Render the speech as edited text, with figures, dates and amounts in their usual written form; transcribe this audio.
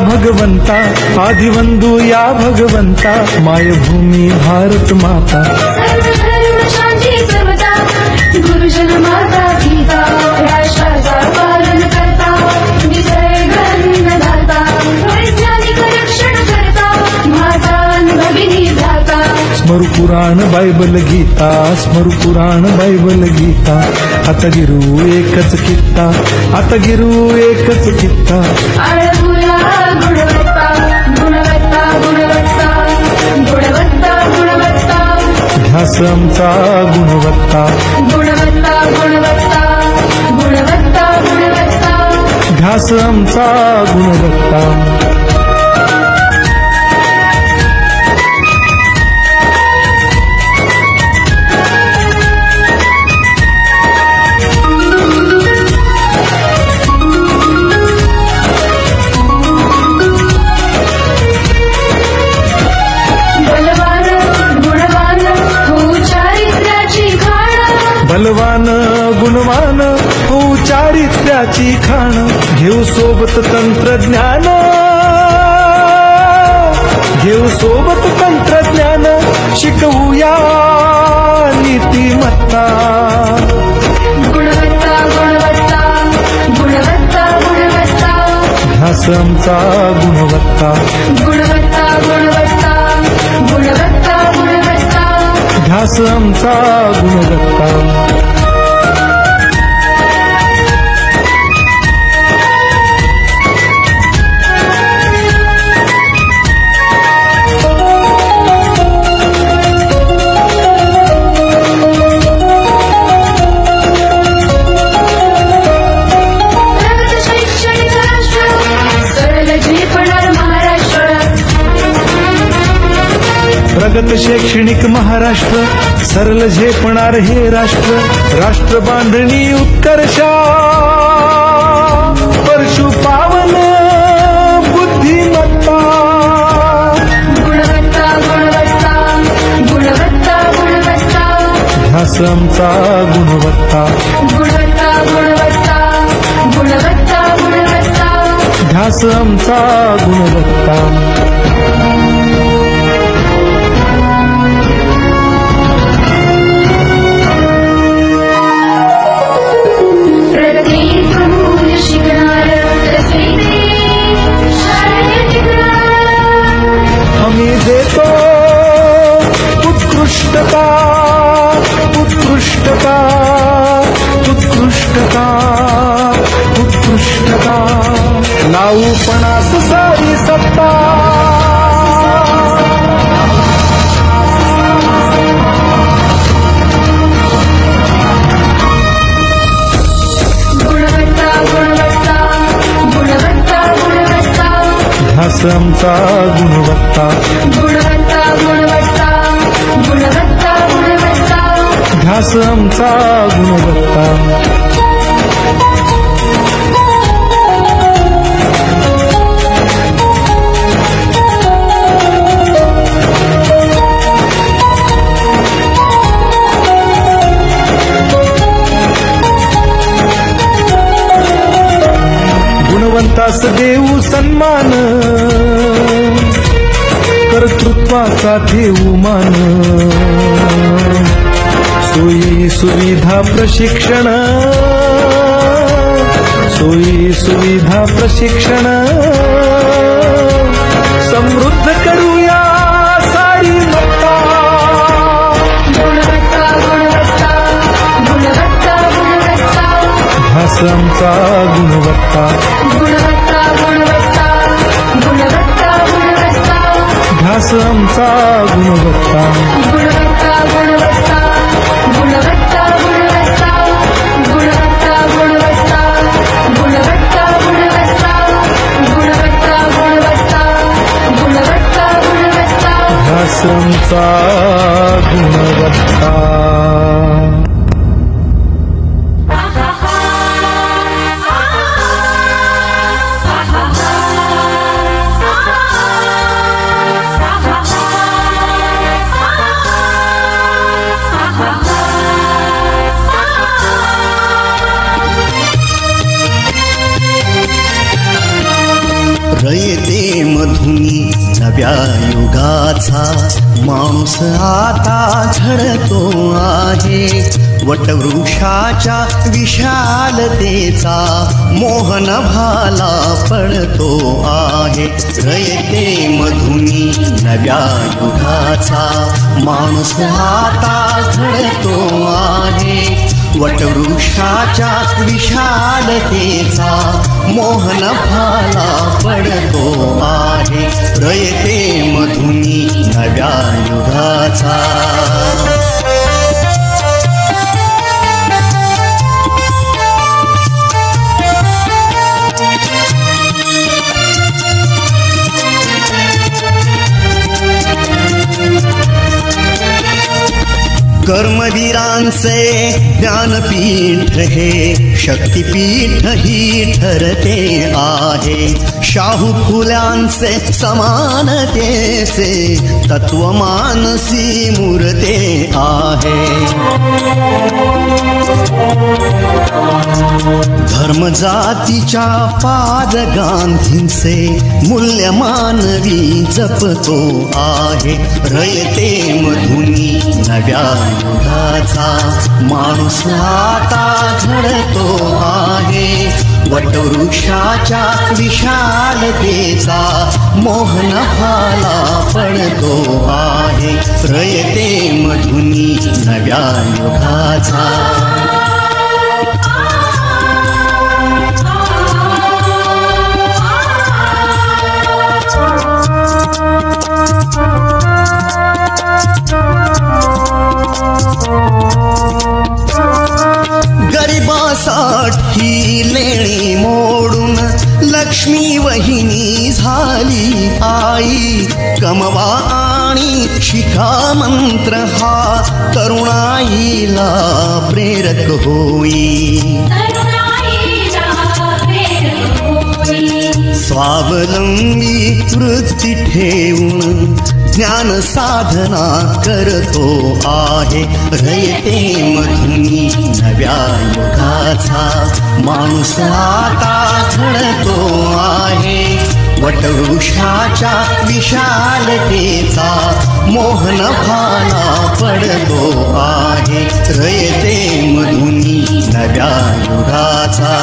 भगवंता आदिवंदू या भगवंता मायभूमी भारत माता सर्वधर्म शांती समता गुरुजन माता पिता राष्ट्राचा पालन करता निसर्गन्नदाता वैज्ञानिक रक्षण करता माता भगिनी भ्राता स्मरु पुराण बायबल गीता स्मरु पुराण बायबल गीता आता गिरू एकच कित्ता आता गिरू एकच कित्ता गुणवत्ता गुणवत्ता गुणवत्ता गुणवत्ता गुणवत्ता ध्यास आमचा गुणवत्ता गुणवत्ता गुणवत्ता गुणवत्ता गुणवत्ता ध्यास आमचा गुणवत्ता पांडित्याची खाण घेऊ सोबत तंत्रज्ञान, घेऊ सोबत तंत्रज्ञान, शिकवूया नीतिमत्ता. गुणवत्ता गुणवत्ता गुणवत्ता गुणवत्ता ध्यास आमचा गुणवत्ता, गुणवत्ता गुणवत्ता गुणवत्ता गुणवत्ता ध्यास आमचा गुणवत्ता. प्रगत शैक्षणिक महाराष्ट्र, सरल झेपणार हे राष्ट्र. राष्ट्र बांधणी उत्कर्षा, परशु पावन बुद्धिमत्ता. गुणवत्ता गुणवत्ता गुणवत्ता गुणवत्ता ध्यास आमचा गुणवत्ता, गुणवत्ता गुणवत्ता गुणवत्ता गुणवत्ता ध्यास आमचा गुणवत्ता. आम्ही देतो उत्कृष्टता, उत्कृष्टता, उत्कृष्टता, उत्कृष्टता. लावू पणास सारी सत्ता. गुणवत्ता गुणवत्ता गुणवत्ता गुणवत्ता ध्यास आमचा गुणवत्ता, गुणवत्ता गुणवत्ता गुणवत्ता गुणवत्ता ध्यास आमचा गुणवत्ता. गुणवंतास देऊ सन्मान, कर्तृत्वाचा ठेवू मान. सोयी सुविधा प्रशिक्षण, सोयी सुविधा प्रशिक्षण. समृद्ध करूया सारी मत्ता. गुणवत्ता गुणवत्ता गुणवत्ता गुणवत्ता ध्यास आमचा गुणवत्ता, गुणवत्ता गुणवत्ता गुणवत्ता गुणवत्ता ध्यास आमचा गुणवत्ता. गुणवत्ता गुणवत्ता गुणवत्ता गुणवत्ता गुणवत्ता गुणवत्ता गुणवत्ता गुणवत्ता गुणवत्ता गुणवत्ता गुणवत्ता गुणवत्ता ध्यास आमचा गुणवत्ता. रयते मधुनी नव्या युगाचा, माणूस आता घडतो आहे. वटवृक्षाच्या विशालतेचा मोहन भाला पडतो आहे. रयते मधुनी नव्या युगाचा, माणूस आता घडतो आहे. वटवृक्षाच्या विशालतेचा मोहन भाला पडतो आहे. रयते मधुनी नव्या युगाचा. कर्मवीरांचे ज्ञानपीठ हे शक्तिपीठ ही ठरते आहे. शाहू फुल्यांचे समानतेचे तत्व मानसी मूर्ते आहे. धर्म जातीच्या पाद गांधींचे मूल्य मानवी जपतो आहे. रयते मधुनी नव्या युगाचा माणूस आता घडतो आहे. वटवृक्षाच्या विशालतेचा मोहन फाला पडतो आहे. रयते मधुनी नव्या युगाचा. गरिबासाठी लेणी मोडून लक्ष्मी वहिनी झाली आई. कमवा आणि शिका मंत्र हा तरुणाईला प्रेरक होई. स्वावलंबी वृत्ती ठेवून ज्ञान साधना करतो आहे. रयते मधुनी नव्या युगाचा माणूस आता घडतो आहे. वटवृक्षाच्या विशालतेचा मोहन फाला पडतो आहे. रयते मधुनी नव्या युगाचा.